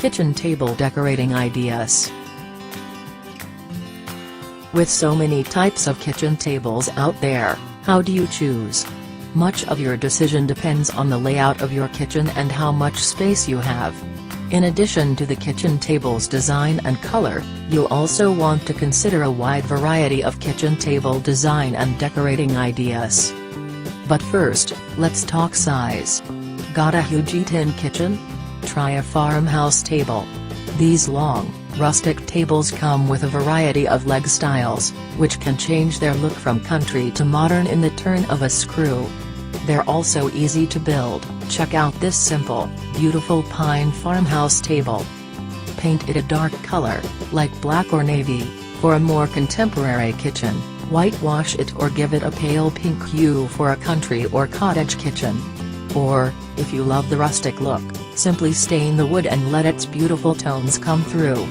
Kitchen table decorating ideas. With so many types of kitchen tables out there, how do you choose? Much of your decision depends on the layout of your kitchen and how much space you have. In addition to the kitchen table's design and color, you'll also want to consider a wide variety of kitchen table design and decorating ideas. But first, let's talk size. Got a huge eat-in kitchen? Try a farmhouse table. These long, rustic tables come with a variety of leg styles, which can change their look from country to modern in the turn of a screw. They're also easy to build. Check out this simple, beautiful pine farmhouse table. Paint it a dark color, like black or navy, for a more contemporary kitchen. Whitewash it or give it a pale pink hue for a country or cottage kitchen. Or, if you love the rustic look, simply stain the wood and let its beautiful tones come through.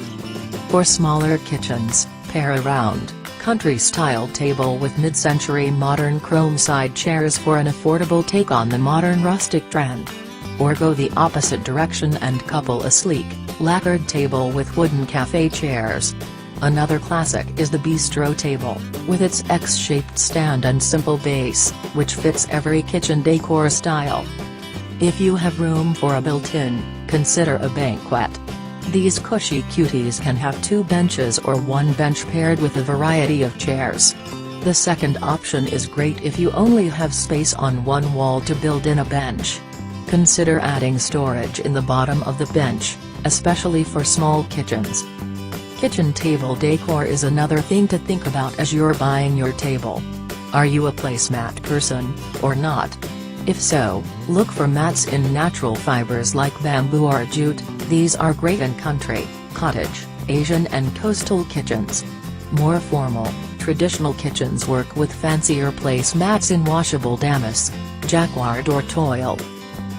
For smaller kitchens, pair a round, country-style table with mid-century modern chrome side chairs for an affordable take on the modern rustic trend. Or go the opposite direction and couple a sleek, lacquered table with wooden cafe chairs. Another classic is the bistro table, with its X-shaped stand and simple base, which fits every kitchen decor style. If you have room for a built-in, consider a banquette. These cushy cuties can have 2 benches or 1 bench paired with a variety of chairs. The second option is great if you only have space on one wall to build in a bench. Consider adding storage in the bottom of the bench, especially for small kitchens. Kitchen table decor is another thing to think about as you're buying your table. Are you a placemat person, or not? If so, look for mats in natural fibers like bamboo or jute. These are great in country, cottage, Asian and coastal kitchens. More formal, traditional kitchens work with fancier placemats in washable damask, jacquard or toile.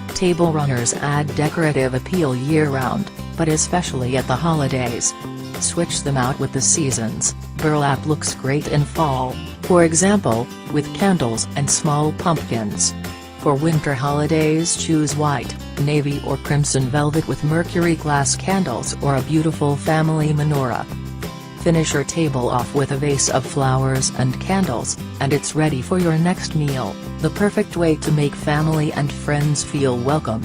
Table runners add decorative appeal year-round, but especially at the holidays. Switch them out with the seasons. Burlap looks great in fall, for example, with candles and small pumpkins. For winter holidays, choose white, navy or crimson velvet with mercury glass candles or a beautiful family menorah. Finish your table off with a vase of flowers and candles, and it's ready for your next meal, the perfect way to make family and friends feel welcome.